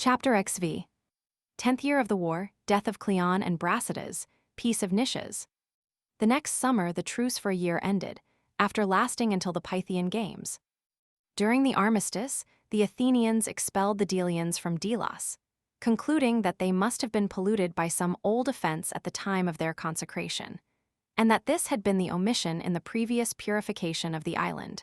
Chapter XV. 10th year of the war, death of Cleon and Brasidas, peace of Nicias. The next summer the truce for a year ended, after lasting until the Pythian Games. During the armistice, the Athenians expelled the Delians from Delos, concluding that they must have been polluted by some old offense at the time of their consecration, and that this had been the omission in the previous purification of the island,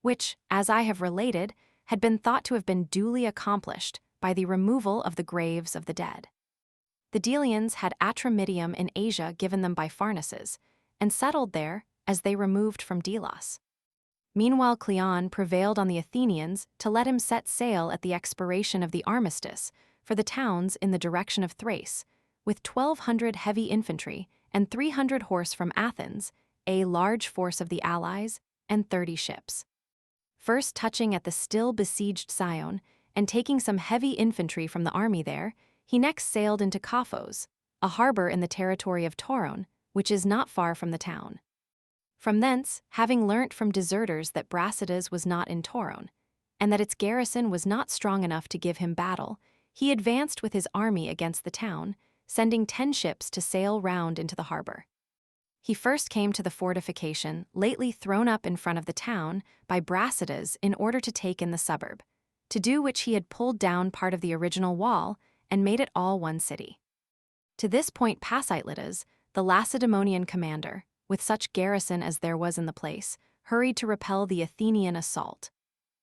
which, as I have related, had been thought to have been duly accomplished by the removal of the graves of the dead. The Delians had Atramidium in Asia given them by Pharnaces, and settled there as they removed from Delos. Meanwhile Cleon prevailed on the Athenians to let him set sail at the expiration of the armistice for the towns in the direction of Thrace, with 1,200 heavy infantry and 300 horse from Athens, a large force of the allies, and 30 ships. First touching at the still besieged Scione, and taking some heavy infantry from the army there, he next sailed into Caphos, a harbor in the territory of Torone, which is not far from the town. From thence, having learnt from deserters that Brasidas was not in Torone, and that its garrison was not strong enough to give him battle, he advanced with his army against the town, sending 10 ships to sail round into the harbor. He first came to the fortification lately thrown up in front of the town by Brasidas in order to take in the suburb, to do which he had pulled down part of the original wall and made it all one city. To this point Pasitelidas, the Lacedaemonian commander, with such garrison as there was in the place, hurried to repel the Athenian assault.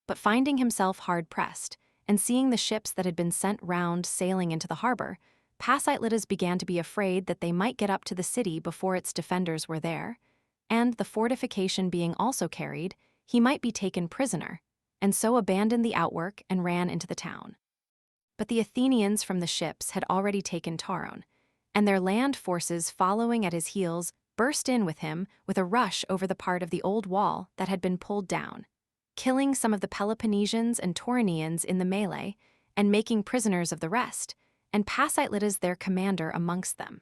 But finding himself hard-pressed, and seeing the ships that had been sent round sailing into the harbor, Pasitelidas began to be afraid that they might get up to the city before its defenders were there, and, the fortification being also carried, he might be taken prisoner, and so abandoned the outwork and ran into the town. But the Athenians from the ships had already taken Torone, and their land forces following at his heels burst in with him with a rush over the part of the old wall that had been pulled down, killing some of the Peloponnesians and Toronaeans in the melee, and making prisoners of the rest, and Pasitelidas their commander amongst them.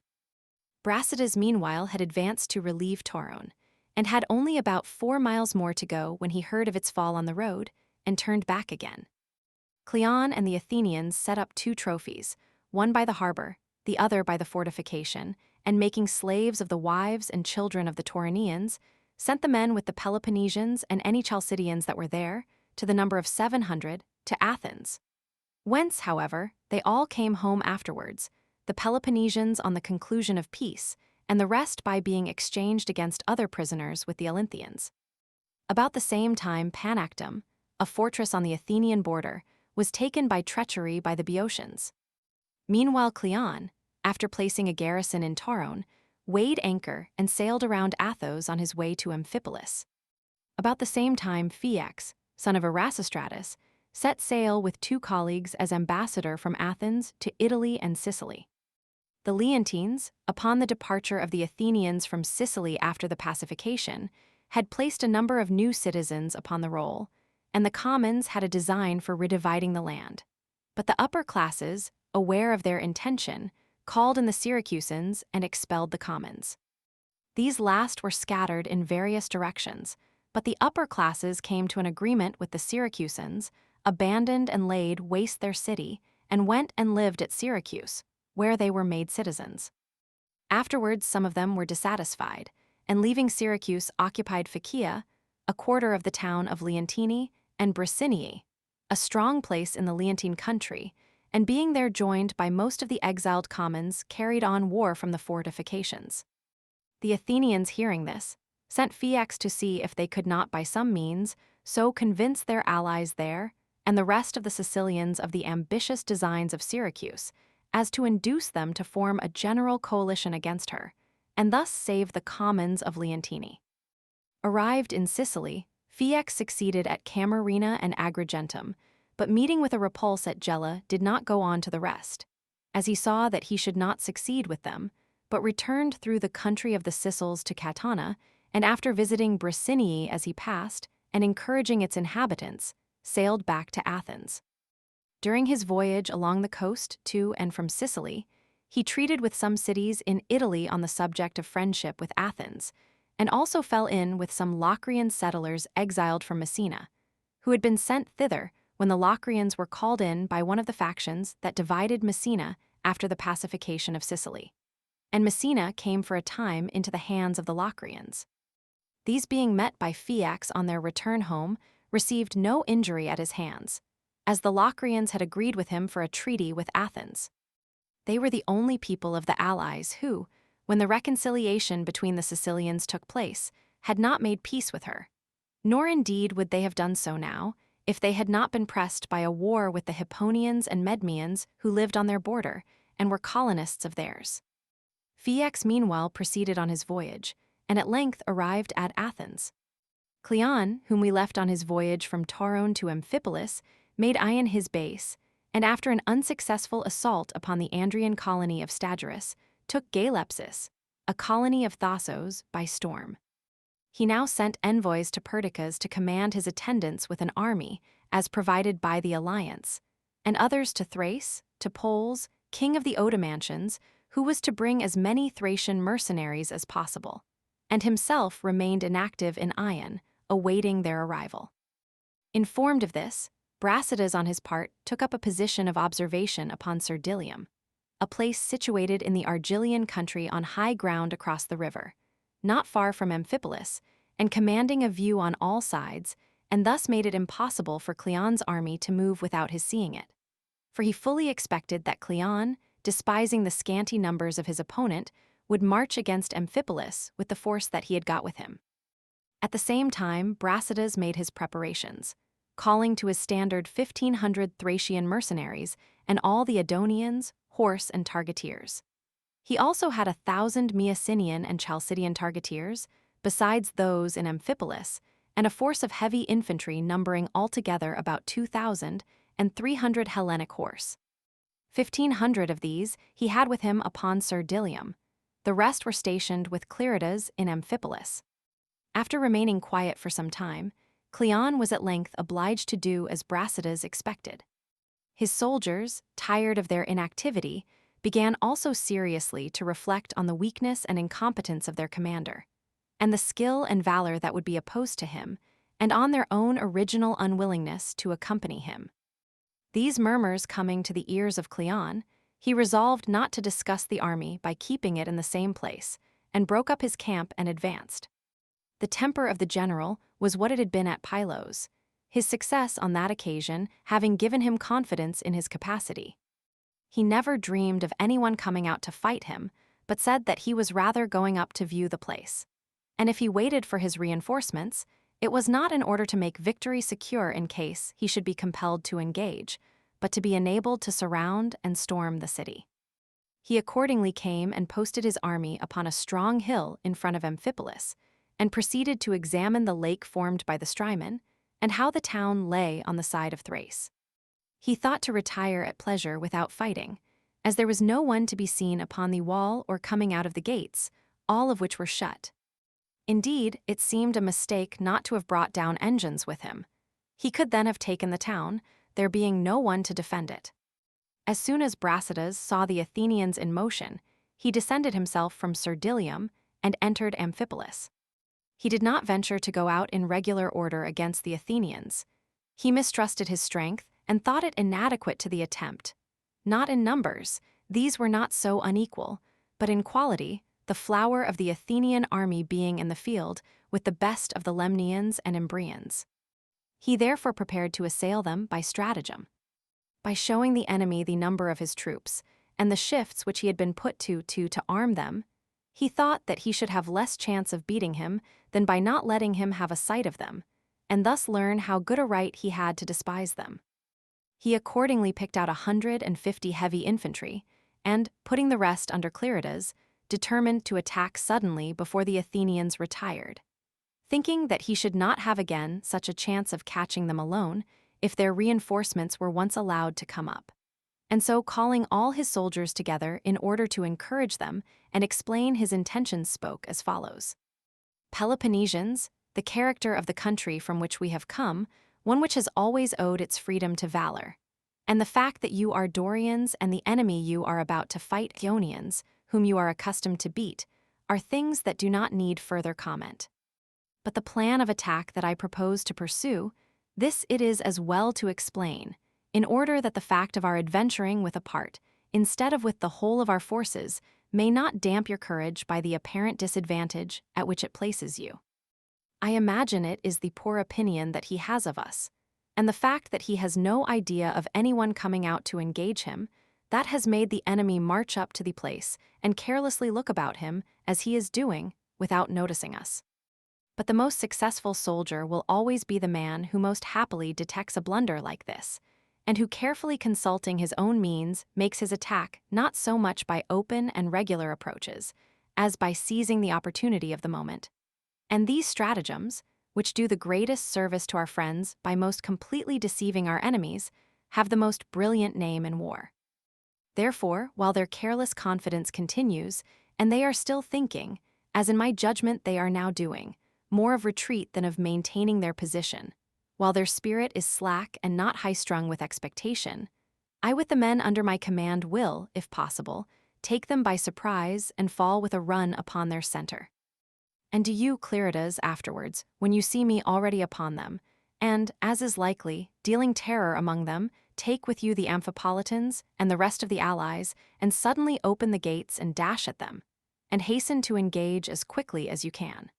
Brasidas meanwhile had advanced to relieve Torone, and had only about 4 miles more to go when he heard of its fall on the road, and turned back again. Cleon and the Athenians set up 2 trophies, one by the harbor, the other by the fortification, and making slaves of the wives and children of the Toronaeans, sent the men with the Peloponnesians and any Chalcidians that were there, to the number of 700, to Athens. Whence, however, they all came home afterwards, the Peloponnesians on the conclusion of peace, and the rest by being exchanged against other prisoners with the Olynthians. About the same time Panactum, a fortress on the Athenian border, was taken by treachery by the Boeotians. Meanwhile Cleon, after placing a garrison in Torone, weighed anchor and sailed around Athos on his way to Amphipolis. About the same time Phaeax, son of Erasistratus, set sail with 2 colleagues as ambassador from Athens to Italy and Sicily. The Leontines, upon the departure of the Athenians from Sicily after the pacification, had placed a number of new citizens upon the roll, and the commons had a design for redividing the land. But the upper classes, aware of their intention, called in the Syracusans and expelled the commons. These last were scattered in various directions, but the upper classes came to an agreement with the Syracusans, abandoned and laid waste their city, and went and lived at Syracuse, where they were made citizens. Afterwards some of them were dissatisfied, and leaving Syracuse occupied Phaeacia, a quarter of the town of Leontini, and Bricinniae, a strong place in the Leontine country, and being there joined by most of the exiled commons carried on war from the fortifications. The Athenians hearing this, sent Phaeax to see if they could not by some means so convince their allies there, and the rest of the Sicilians of the ambitious designs of Syracuse, as to induce them to form a general coalition against her, and thus save the commons of Leontini. Arrived in Sicily, Phaeax succeeded at Camarina and Agrigentum, but meeting with a repulse at Gela did not go on to the rest, as he saw that he should not succeed with them, but returned through the country of the Sicels to Catana, and after visiting Bricinniae as he passed, and encouraging its inhabitants, sailed back to Athens. During his voyage along the coast to and from Sicily, he treated with some cities in Italy on the subject of friendship with Athens, and also fell in with some Locrian settlers exiled from Messina, who had been sent thither when the Locrians were called in by one of the factions that divided Messina after the pacification of Sicily. And Messina came for a time into the hands of the Locrians. These, being met by Phaeax on their return home, received no injury at his hands, as the Locrians had agreed with him for a treaty with Athens. They were the only people of the allies who, when the reconciliation between the Sicilians took place, had not made peace with her. Nor indeed would they have done so now, if they had not been pressed by a war with the Hipponians and Medmians who lived on their border and were colonists of theirs. Phaeax meanwhile proceeded on his voyage, and at length arrived at Athens. Cleon, whom we left on his voyage from Torone to Amphipolis, made Ion his base, and after an unsuccessful assault upon the Andrian colony of Stagirus, took Galepsis, a colony of Thassos, by storm. He now sent envoys to Perdiccas to command his attendants with an army, as provided by the alliance, and others to Thrace, to Poles, king of the Odomantians, who was to bring as many Thracian mercenaries as possible, and himself remained inactive in Ion, awaiting their arrival. Informed of this, Brasidas on his part took up a position of observation upon Cerdylium, a place situated in the Argillian country on high ground across the river, not far from Amphipolis, and commanding a view on all sides, and thus made it impossible for Cleon's army to move without his seeing it. For he fully expected that Cleon, despising the scanty numbers of his opponent, would march against Amphipolis with the force that he had got with him. At the same time, Brasidas made his preparations, calling to his standard 1,500 Thracian mercenaries and all the Edonians, horse, and targeteers. He also had 1,000 Mycenaean and Chalcidian targeteers, besides those in Amphipolis, and a force of heavy infantry numbering altogether about 2,000 and 300 Hellenic horse. 1,500 of these he had with him upon Cerdylium. The rest were stationed with Clearidas in Amphipolis. After remaining quiet for some time, Cleon was at length obliged to do as Brasidas expected. His soldiers, tired of their inactivity, began also seriously to reflect on the weakness and incompetence of their commander, and the skill and valor that would be opposed to him, and on their own original unwillingness to accompany him. These murmurs coming to the ears of Cleon, he resolved not to discuss the army by keeping it in the same place, and broke up his camp and advanced. The temper of the general was what it had been at Pylos, his success on that occasion having given him confidence in his capacity. He never dreamed of anyone coming out to fight him, but said that he was rather going up to view the place. And if he waited for his reinforcements, it was not in order to make victory secure in case he should be compelled to engage, but to be enabled to surround and storm the city. He accordingly came and posted his army upon a strong hill in front of Amphipolis, and proceeded to examine the lake formed by the Strymon, and how the town lay on the side of Thrace. He thought to retire at pleasure without fighting, as there was no one to be seen upon the wall or coming out of the gates, all of which were shut. Indeed, it seemed a mistake not to have brought down engines with him. He could then have taken the town, there being no one to defend it. As soon as Brasidas saw the Athenians in motion, he descended himself from Cerdylium and entered Amphipolis. He did not venture to go out in regular order against the Athenians. He mistrusted his strength and thought it inadequate to the attempt. Not in numbers, these were not so unequal, but in quality, the flower of the Athenian army being in the field with the best of the Lemnians and Imbrians. He therefore prepared to assail them by stratagem. By showing the enemy the number of his troops, and the shifts which he had been put to arm them, he thought that he should have less chance of beating him than by not letting him have a sight of them, and thus learn how good a right he had to despise them. He accordingly picked out 150 heavy infantry, and, putting the rest under Clearidas, determined to attack suddenly before the Athenians retired, thinking that he should not have again such a chance of catching them alone if their reinforcements were once allowed to come up. And so, calling all his soldiers together in order to encourage them and explain his intentions, spoke as follows. Peloponnesians, the character of the country from which we have come, one which has always owed its freedom to valor, and the fact that you are Dorians and the enemy you are about to fight, Ionians, whom you are accustomed to beat, are things that do not need further comment. But the plan of attack that I propose to pursue, This it is as well to explain, in order that the fact of our adventuring with a part, instead of with the whole of our forces, may not damp your courage by the apparent disadvantage at which it places you. I imagine it is the poor opinion that he has of us, and the fact that he has no idea of anyone coming out to engage him, that has made the enemy march up to the place and carelessly look about him as he is doing without noticing us. But the most successful soldier will always be the man who most happily detects a blunder like this, and who carefully consulting his own means makes his attack not so much by open and regular approaches, as by seizing the opportunity of the moment. And these stratagems, which do the greatest service to our friends by most completely deceiving our enemies, have the most brilliant name in war. Therefore, while their careless confidence continues, and they are still thinking, as in my judgment they are now doing, more of retreat than of maintaining their position, while their spirit is slack and not high-strung with expectation, I with the men under my command will, if possible, take them by surprise and fall with a run upon their center. And do you, Clearidas, afterwards, when you see me already upon them, and, as is likely, dealing terror among them, take with you the Amphipolitans and the rest of the allies, and suddenly open the gates and dash at them, and hasten to engage as quickly as you can.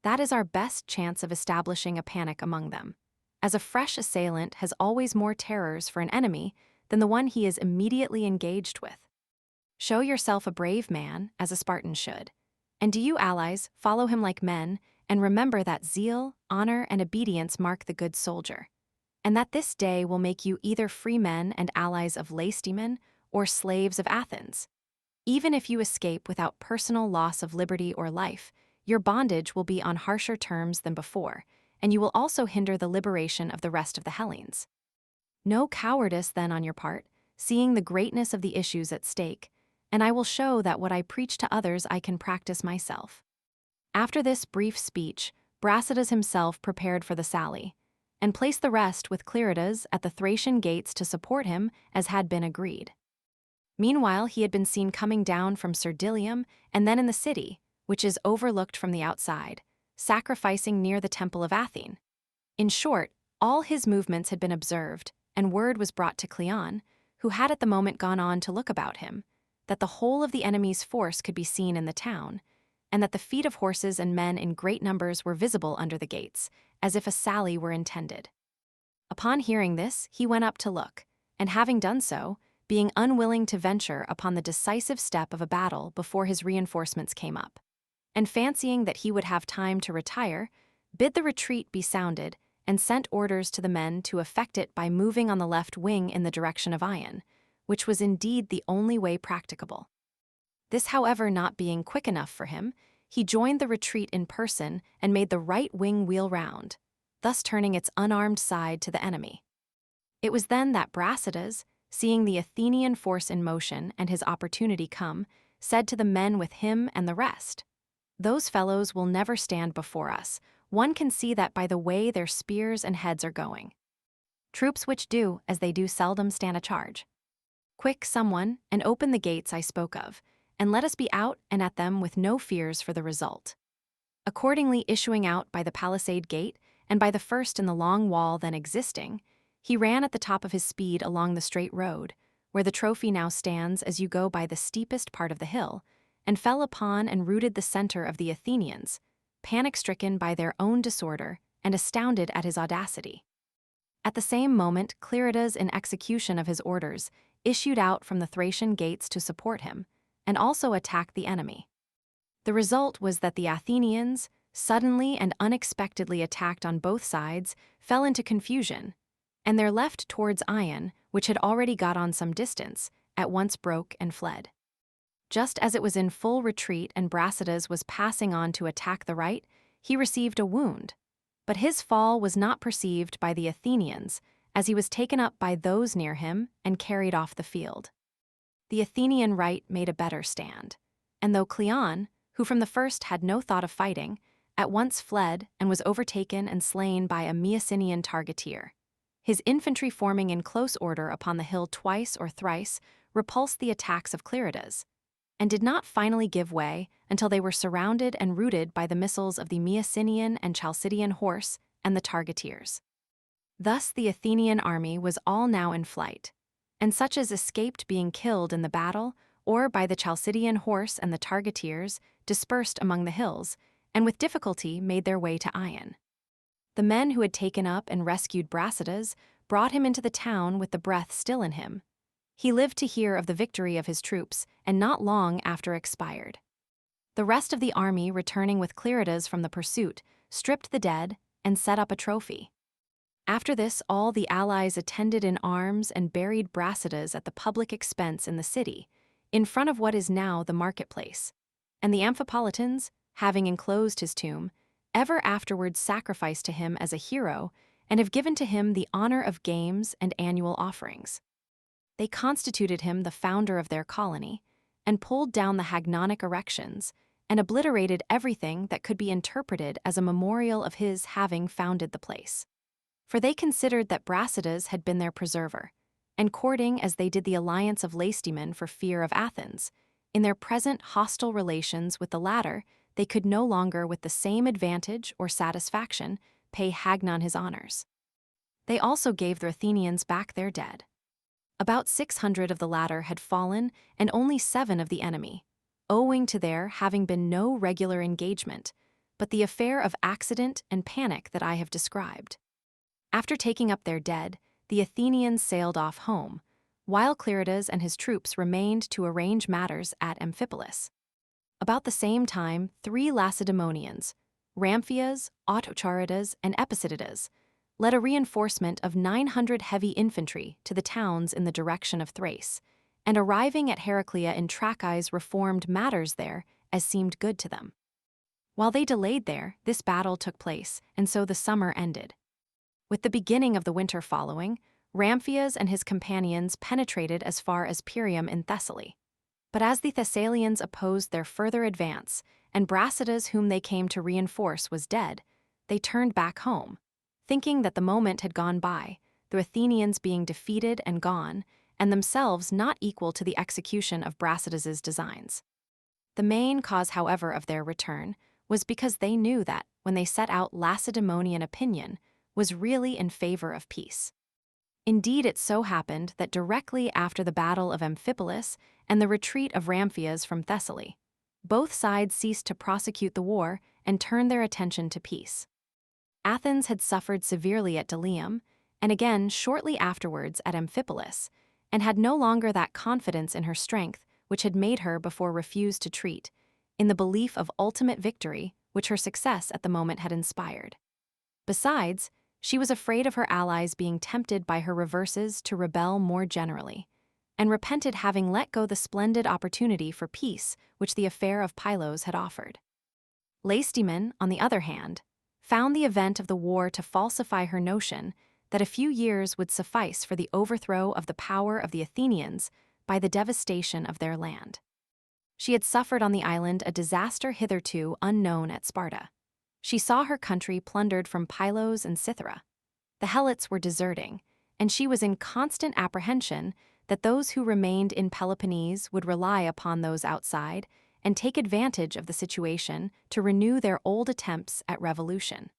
That is our best chance of establishing a panic among them, as a fresh assailant has always more terrors for an enemy than the one he is immediately engaged with. Show yourself a brave man, as a Spartan should, and do you, allies, follow him like men, and remember that zeal, honor, and obedience mark the good soldier, and that this day will make you either free men and allies of Lacedaemon or slaves of Athens. Even if you escape without personal loss of liberty or life, your bondage will be on harsher terms than before, and you will also hinder the liberation of the rest of the Hellenes. No cowardice then on your part, seeing the greatness of the issues at stake, and I will show that what I preach to others I can practice myself. After this brief speech, Brasidas himself prepared for the sally, and placed the rest with Clearidas at the Thracian gates to support him as had been agreed. Meanwhile he had been seen coming down from Cerdylium and then in the city, which is overlooked from the outside, sacrificing near the temple of Athene. In short, all his movements had been observed, and word was brought to Cleon, who had at the moment gone on to look about him, that the whole of the enemy's force could be seen in the town, and that the feet of horses and men in great numbers were visible under the gates, as if a sally were intended. Upon hearing this, he went up to look, and having done so, being unwilling to venture upon the decisive step of a battle before his reinforcements came up, and fancying that he would have time to retire, bid the retreat be sounded, and sent orders to the men to effect it by moving on the left wing in the direction of Ion, which was indeed the only way practicable. This, however, not being quick enough for him, he joined the retreat in person and made the right wing wheel round, thus turning its unarmed side to the enemy. It was then that Brasidas, seeing the Athenian force in motion and his opportunity come, said to the men with him and the rest, "Those fellows will never stand before us. One can see that by the way their spears and heads are going. Troops which do as they do seldom stand a charge. Quick, someone, and open the gates I spoke of, and let us be out and at them with no fears for the result." Accordingly, issuing out by the palisade gate and by the first in the long wall then existing, he ran at the top of his speed along the straight road, where the trophy now stands as you go by the steepest part of the hill, and fell upon and routed the center of the Athenians, panic-stricken by their own disorder and astounded at his audacity. At the same moment, Clearidas, in execution of his orders, issued out from the Thracian gates to support him, and also attacked the enemy. The result was that the Athenians, suddenly and unexpectedly attacked on both sides, fell into confusion, and their left towards Ion, which had already got on some distance, at once broke and fled. Just as it was in full retreat and Brasidas was passing on to attack the right, he received a wound, but his fall was not perceived by the Athenians, as he was taken up by those near him and carried off the field. The Athenian right made a better stand, and though Cleon, who from the first had no thought of fighting, at once fled and was overtaken and slain by a Mycenaean targeteer, his infantry forming in close order upon the hill twice or thrice repulsed the attacks of Clearidas, and did not finally give way until they were surrounded and routed by the missiles of the Mycenaean and Chalcidian horse and the targeteers. Thus the Athenian army was all now in flight, and such as escaped being killed in the battle or by the Chalcidian horse and the targeteers dispersed among the hills, and with difficulty made their way to Ion. The men who had taken up and rescued Brasidas brought him into the town with the breath still in him. He lived to hear of the victory of his troops, and not long after expired. The rest of the army, returning with Cleridas from the pursuit, stripped the dead and set up a trophy. After this, all the allies attended in arms and buried Brasidas at the public expense in the city, in front of what is now the marketplace. And the Amphipolitans, having enclosed his tomb, ever afterwards sacrificed to him as a hero and have given to him the honor of games and annual offerings. They constituted him the founder of their colony, and pulled down the Hagnonic erections, and obliterated everything that could be interpreted as a memorial of his having founded the place. For they considered that Brasidas had been their preserver, and courting as they did the alliance of Lacedaemon for fear of Athens, in their present hostile relations with the latter, they could no longer with the same advantage or satisfaction pay Hagnon his honors. They also gave the Athenians back their dead. About 600 of the latter had fallen, and only 7 of the enemy, owing to there having been no regular engagement, but the affair of accident and panic that I have described. After taking up their dead, the Athenians sailed off home, while Cleridas and his troops remained to arrange matters at Amphipolis. About the same time, 3 Lacedaemonians, Ramphias, Autocharidas, and Epicedidas, led a reinforcement of 900 heavy infantry to the towns in the direction of Thrace, and arriving at Heraclea in Trachis reformed matters there as seemed good to them. While they delayed there, this battle took place, and so the summer ended. With the beginning of the winter following, Ramphias and his companions penetrated as far as Pyrrhum in Thessaly. But as the Thessalians opposed their further advance, and Brasidas, whom they came to reinforce, was dead, they turned back home, thinking that the moment had gone by, the Athenians being defeated and gone, and themselves not equal to the execution of Brasidas's designs. The main cause, however, of their return was because they knew that, when they set out, Lacedaemonian opinion was really in favor of peace. Indeed, it so happened that directly after the battle of Amphipolis and the retreat of Ramphias from Thessaly, both sides ceased to prosecute the war and turned their attention to peace. Athens had suffered severely at Delium, and again shortly afterwards at Amphipolis, and had no longer that confidence in her strength which had made her before refuse to treat, in the belief of ultimate victory which her success at the moment had inspired. Besides, she was afraid of her allies being tempted by her reverses to rebel more generally, and repented having let go the splendid opportunity for peace which the affair of Pylos had offered. Lacedaemon, on the other hand, found the event of the war to falsify her notion that a few years would suffice for the overthrow of the power of the Athenians by the devastation of their land. She had suffered on the island a disaster hitherto unknown at Sparta. She saw her country plundered from Pylos and Cythera. The Helots were deserting, and she was in constant apprehension that those who remained in Peloponnese would rely upon those outside and take advantage of the situation to renew their old attempts at revolution.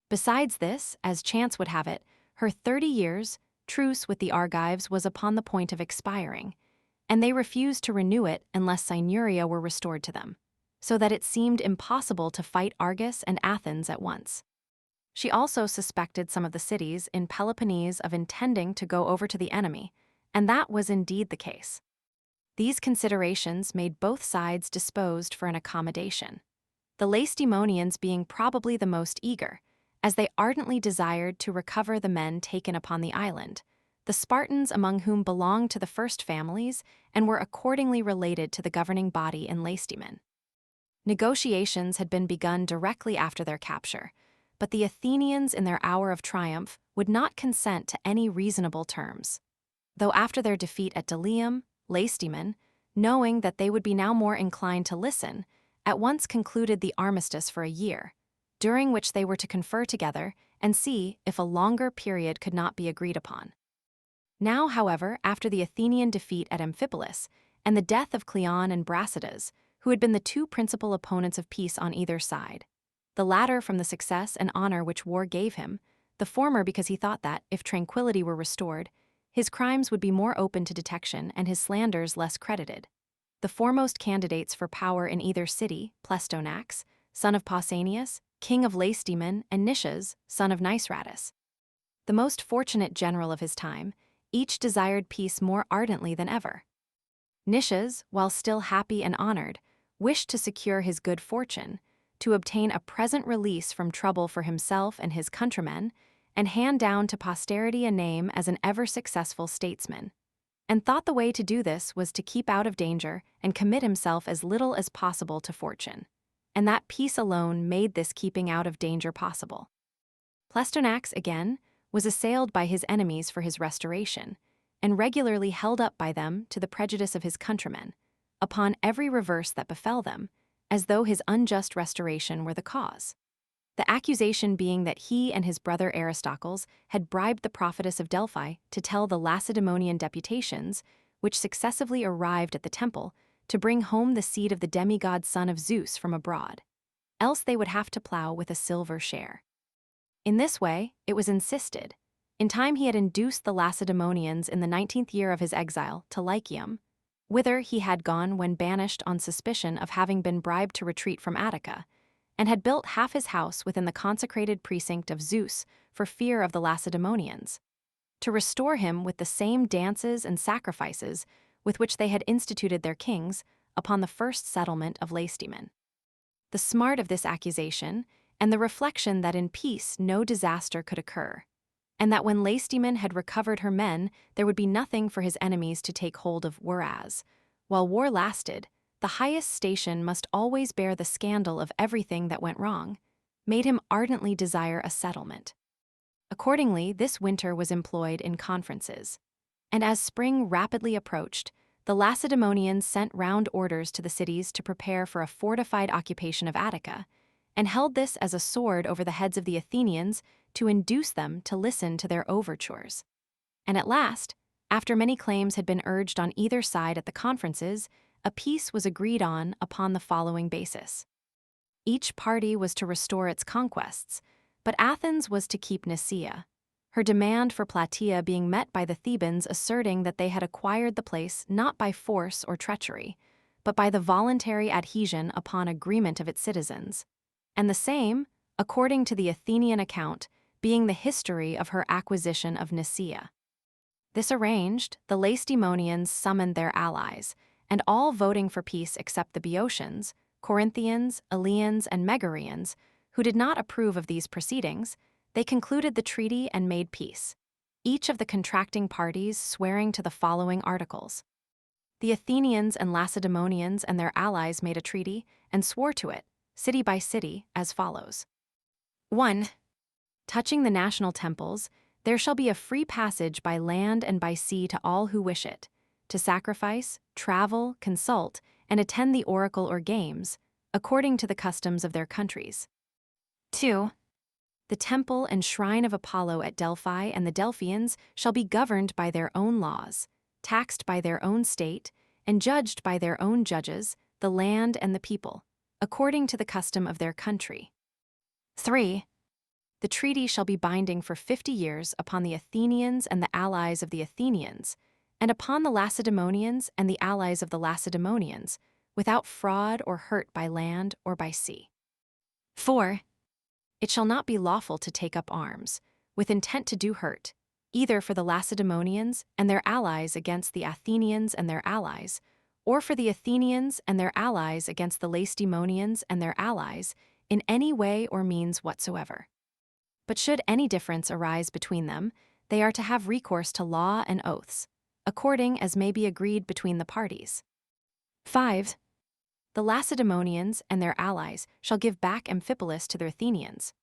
Besides this, as chance would have it, her 30 years' truce with the Argives was upon the point of expiring, and they refused to renew it unless Signuria were restored to them, so that it seemed impossible to fight Argos and Athens at once. She also suspected some of the cities in Peloponnese of intending to go over to the enemy, and that was indeed the case. These considerations made both sides disposed for an accommodation, the Lacedaemonians being probably the most eager, as they ardently desired to recover the men taken upon the island, the Spartans among whom belonged to the first families and were accordingly related to the governing body in Lacedaemon. Negotiations had been begun directly after their capture, but the Athenians in their hour of triumph would not consent to any reasonable terms. Though after their defeat at Delium, Lacedaemon, knowing that they would be now more inclined to listen, at once concluded the armistice for a year, during which they were to confer together and see if a longer period could not be agreed upon. Now, however, after the Athenian defeat at Amphipolis and the death of Cleon and Brasidas, who had been the 2 principal opponents of peace on either side, the latter from the success and honor which war gave him, The former because he thought that, if tranquility were restored, his crimes would be more open to detection and his slanders less credited. The foremost candidates for power in either city, Plestonax, son of Pausanias, king of Lacedaemon, and Nicias, son of Niceradus, the most fortunate general of his time, each desired peace more ardently than ever. Nicias, while still happy and honored, wished to secure his good fortune, to obtain a present release from trouble for himself and his countrymen, and hand down to posterity a name as an ever-successful statesman, and thought the way to do this was to keep out of danger and commit himself as little as possible to fortune, and that peace alone made this keeping out of danger possible. Plestonax, again, was assailed by his enemies for his restoration, and regularly held up by them to the prejudice of his countrymen, upon every reverse that befell them, as though his unjust restoration were the cause. The accusation being that he and his brother Aristocles had bribed the prophetess of Delphi to tell the Lacedaemonian deputations, which successively arrived at the temple, to bring home the seed of the demigod son of Zeus from abroad. Else they would have to plow with a silver share. In this way, it was insisted. In time he had induced the Lacedaemonians in the 19th year of his exile to Lycium, whither he had gone when banished on suspicion of having been bribed to retreat from Attica, and had built half his house within the consecrated precinct of Zeus for fear of the Lacedaemonians, to restore him with the same dances and sacrifices with which they had instituted their kings upon the first settlement of Lacedaemon. The smart of this accusation, and the reflection that in peace no disaster could occur, and that when Lacedaemon had recovered her men there would be nothing for his enemies to take hold of, whereas, while war lasted, the highest station must always bear the scandal of everything that went wrong, made him ardently desire a settlement. Accordingly, this winter was employed in conferences, and as spring rapidly approached, the Lacedaemonians sent round orders to the cities to prepare for a fortified occupation of Attica, and held this as a sword over the heads of the Athenians to induce them to listen to their overtures. And at last, after many claims had been urged on either side at the conferences, a peace was agreed on upon the following basis. Each party was to restore its conquests, but Athens was to keep Nicaea, her demand for Plataea being met by the Thebans asserting that they had acquired the place not by force or treachery, but by the voluntary adhesion upon agreement of its citizens, and the same, according to the Athenian account, being the history of her acquisition of Nicaea. This arranged, the Lacedaemonians summoned their allies, and all voting for peace except the Boeotians, Corinthians, Eleans, and Megarians, who did not approve of these proceedings, they concluded the treaty and made peace, each of the contracting parties swearing to the following articles. The Athenians and Lacedaemonians and their allies made a treaty and swore to it, city by city, as follows. 1. Touching the national temples, there shall be a free passage by land and by sea to all who wish it, to sacrifice, travel, consult, and attend the oracle or games, according to the customs of their countries. 2. The temple and shrine of Apollo at Delphi and the Delphians shall be governed by their own laws, taxed by their own state, and judged by their own judges, the land and the people, according to the custom of their country. 3. The treaty shall be binding for 50 years upon the Athenians and the allies of the Athenians, and upon the Lacedaemonians and the allies of the Lacedaemonians, without fraud or hurt by land or by sea. 4. It shall not be lawful to take up arms, with intent to do hurt, either for the Lacedaemonians and their allies against the Athenians and their allies, or for the Athenians and their allies against the Lacedaemonians and their allies, in any way or means whatsoever. But should any difference arise between them, they are to have recourse to law and oaths, according as may be agreed between the parties. 5. The Lacedaemonians and their allies shall give back Amphipolis to the Athenians.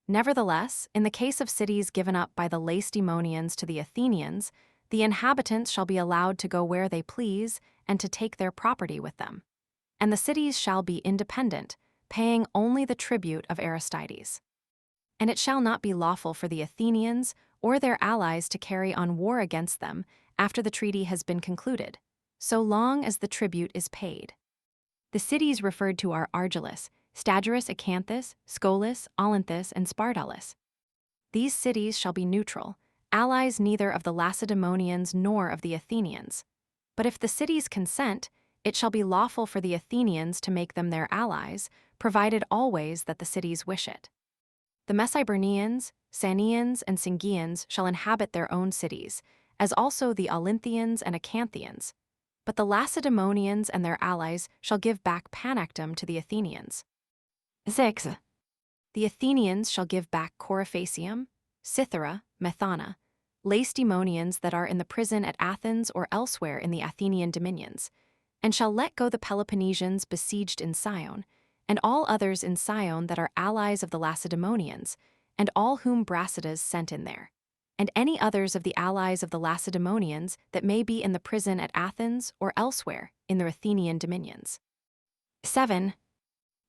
Nevertheless, in the case of cities given up by the Lacedaemonians to the Athenians, the inhabitants shall be allowed to go where they please and to take their property with them. And the cities shall be independent, paying only the tribute of Aristides. And it shall not be lawful for the Athenians or their allies to carry on war against them after the treaty has been concluded, so long as the tribute is paid. The cities referred to are Argolis, Stagirus, Acanthus, Scolis, Olynthus, and Spartolus. These cities shall be neutral, allies neither of the Lacedaemonians nor of the Athenians. But if the cities consent, it shall be lawful for the Athenians to make them their allies, provided always that the cities wish it. The Mesibernians, Sanians, and Syngians shall inhabit their own cities, as also the Olynthians and Acanthians. But the Lacedaemonians and their allies shall give back Panactum to the Athenians. 6. The Athenians shall give back Coryphacium, Cythera, Methana, Lacedaemonians that are in the prison at Athens or elsewhere in the Athenian dominions, and shall let go the Peloponnesians besieged in Scion, and all others in Scion that are allies of the Lacedaemonians, and all whom Brasidas sent in there, and any others of the allies of the Lacedaemonians that may be in the prison at Athens or elsewhere in their Athenian dominions. 7.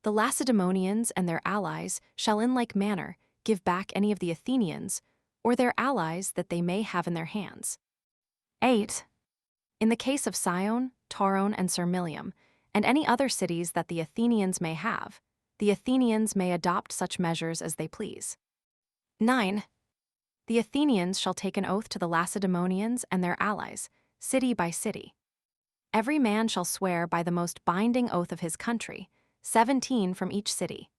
The Lacedaemonians and their allies shall in like manner give back any of the Athenians, or their allies that they may have in their hands. 8. In the case of Scion, Tauron, and Sirmilium, and any other cities that the Athenians may have, the Athenians may adopt such measures as they please. 9. The Athenians shall take an oath to the Lacedaemonians and their allies, city by city. Every man shall swear by the most binding oath of his country, 17 from each city.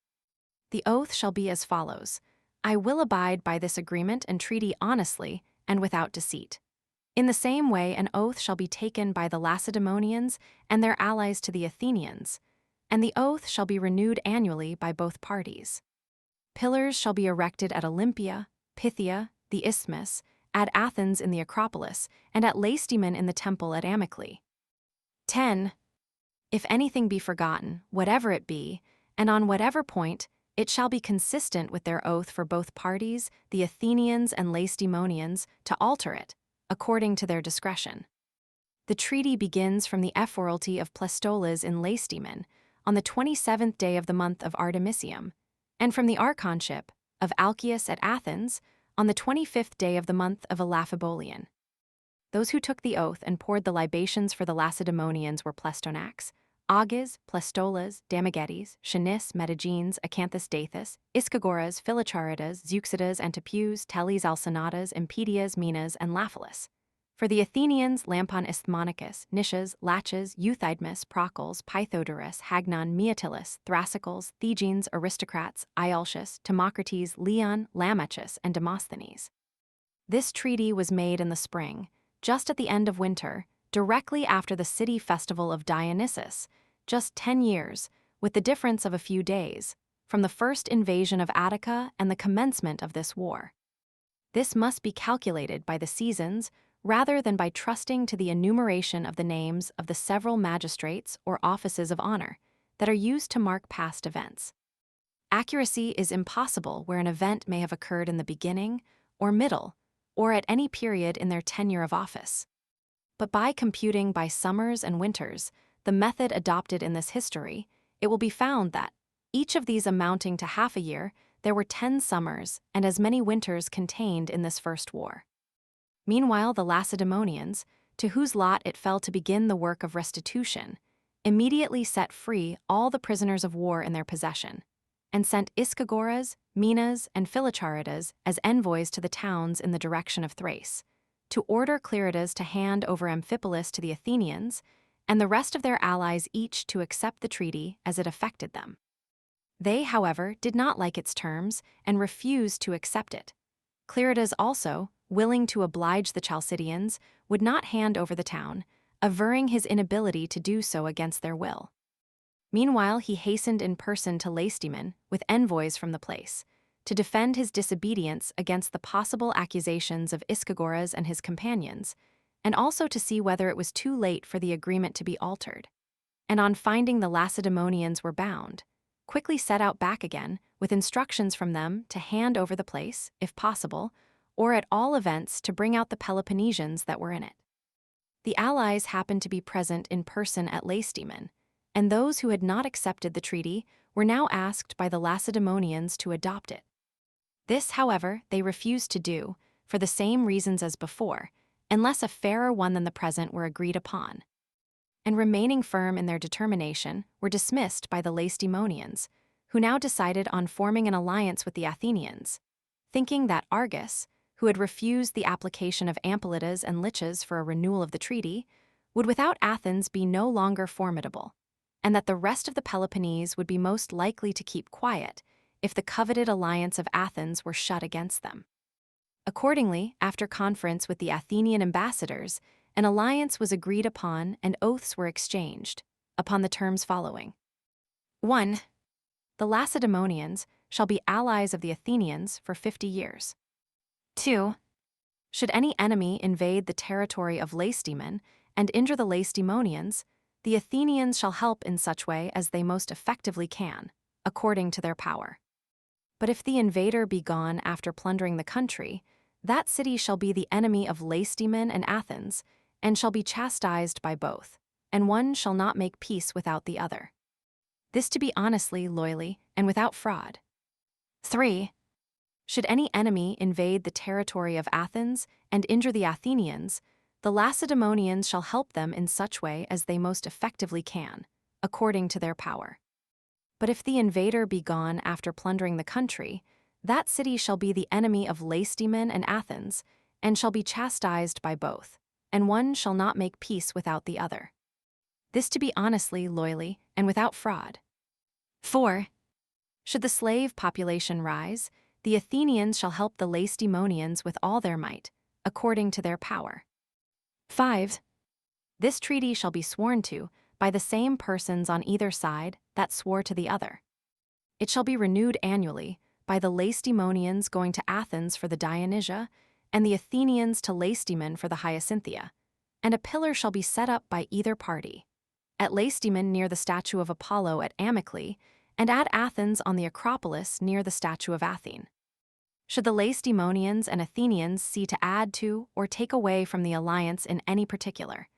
The oath shall be as follows: I will abide by this agreement and treaty honestly and without deceit. In the same way, an oath shall be taken by the Lacedaemonians and their allies to the Athenians, and the oath shall be renewed annually by both parties. Pillars shall be erected at Olympia, Pythia, the Isthmus, at Athens in the Acropolis, and at Lacedaemon in the temple at Amyclae. 10. If anything be forgotten, whatever it be, and on whatever point, it shall be consistent with their oath for both parties, the Athenians and Lacedaemonians, to alter it, according to their discretion. The treaty begins from the ephoralty of Pleistolas in Lacedaemon, on the 27th day of the month of Artemisium, and from the archonship of Alcaeus at Athens, on the 25th day of the month of Elaphebolion. Those who took the oath and poured the libations for the Lacedaemonians were Pleistonax, Agis, Pleistolas, Damagetes, Shanis, Metagenes, Acanthus Dathus, Iscagoras, Philocharidas, Zeuxidas, Antipeus, Teles Alcinadas, Impedias, Minas, and Laphalus. For the Athenians, Lampon Isthmonicus, Nicias, Laches, Euthydemus, Procles, Pythodorus, Hagnon, Meatilus, Thrasicles, Thegenes, Aristocrats, Iolcius, Timocrates, Leon, Lamachus, and Demosthenes. This treaty was made in the spring, just at the end of winter, directly after the city festival of Dionysus, just 10 years, with the difference of a few days, from the first invasion of Attica and the commencement of this war. This must be calculated by the seasons rather than by trusting to the enumeration of the names of the several magistrates or offices of honor that are used to mark past events. Accuracy is impossible where an event may have occurred in the beginning or middle, or at any period in their tenure of office. But by computing by summers and winters, the method adopted in this history, it will be found that, each of these amounting to half a year, there were 10 summers and as many winters contained in this first war. Meanwhile, the Lacedaemonians, to whose lot it fell to begin the work of restitution, immediately set free all the prisoners of war in their possession, and sent Iscagoras, Minas, and Philocharidas as envoys to the towns in the direction of Thrace, to order Clearidas to hand over Amphipolis to the Athenians, and the rest of their allies each to accept the treaty as it affected them. They, however, did not like its terms and refused to accept it. Clearidas also, willing to oblige the Chalcidians, would not hand over the town, averring his inability to do so against their will. Meanwhile, he hastened in person to Lacedaemon with envoys from the place, to defend his disobedience against the possible accusations of Iscagoras and his companions, and also to see whether it was too late for the agreement to be altered. And on finding the Lacedaemonians were bound, quickly set out back again, with instructions from them to hand over the place, if possible, or at all events to bring out the Peloponnesians that were in it. The allies happened to be present in person at Lacedaemon, and those who had not accepted the treaty were now asked by the Lacedaemonians to adopt it. This, however, they refused to do, for the same reasons as before, unless a fairer one than the present were agreed upon. And remaining firm in their determination, were dismissed by the Lacedaemonians, who now decided on forming an alliance with the Athenians, thinking that Argus, who had refused the application of Ampolitas and Liches for a renewal of the treaty, would without Athens be no longer formidable, and that the rest of the Peloponnese would be most likely to keep quiet if the coveted alliance of Athens were shut against them. Accordingly, after conference with the Athenian ambassadors, an alliance was agreed upon and oaths were exchanged, upon the terms following. 1. The Lacedaemonians shall be allies of the Athenians for 50 years. 2. Should any enemy invade the territory of Lacedaemon and injure the Lacedaemonians, the Athenians shall help in such way as they most effectively can, according to their power. But if the invader be gone after plundering the country, that city shall be the enemy of Lacedaemon and Athens, and shall be chastised by both, and one shall not make peace without the other. This to be honestly, loyally, and without fraud. 3. Should any enemy invade the territory of Athens and injure the Athenians, the Lacedaemonians shall help them in such way as they most effectively can, according to their power. But if the invader be gone after plundering the country, that city shall be the enemy of Lacedaemon and Athens, and shall be chastised by both, and one shall not make peace without the other. This to be honestly, loyally, and without fraud. 4. Should the slave population rise, the Athenians shall help the Lacedaemonians with all their might, according to their power. 5. This treaty shall be sworn to by the same persons on either side that swore to the other. It shall be renewed annually by the Lacedaemonians going to Athens for the Dionysia, and the Athenians to Lacedaemon for the Hyacinthia, and a pillar shall be set up by either party, at Lacedaemon near the statue of Apollo at Amyclae, and at Athens on the Acropolis near the statue of Athene. Should the Lacedaemonians and Athenians see to add to or take away from the alliance in any particular,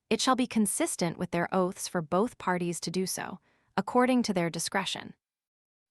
it shall be consistent with their oaths for both parties to do so, according to their discretion.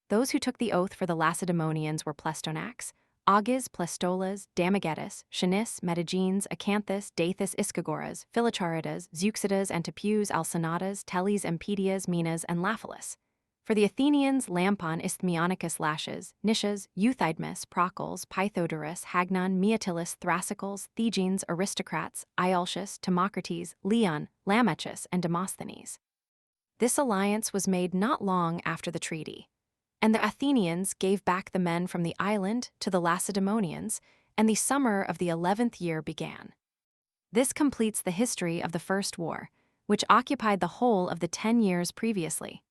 Those who took the oath for the Lacedaemonians were Plestonax, Agis, Plestolas, Damagetus, Shinis, Metagenes, Acanthus, Dathus, Iskagoras, Philocharidas, Zeuxidas, Antipeus, Alcinadas, Teles, Empedias, Minas, and Laphalus. For the Athenians, Lampon, Isthmionicus, Lashes, Nicias, Euthydemus, Procles, Pythodorus, Hagnon, Meatilus, Thrasicles, Thegenes, Aristocrats, Iolcius, Timocrates, Leon, Lamachus, and Demosthenes. This alliance was made not long after the treaty, and the Athenians gave back the men from the island to the Lacedaemonians, and the summer of the 11th year began. This completes the history of the First War, which occupied the whole of the 10 years previously.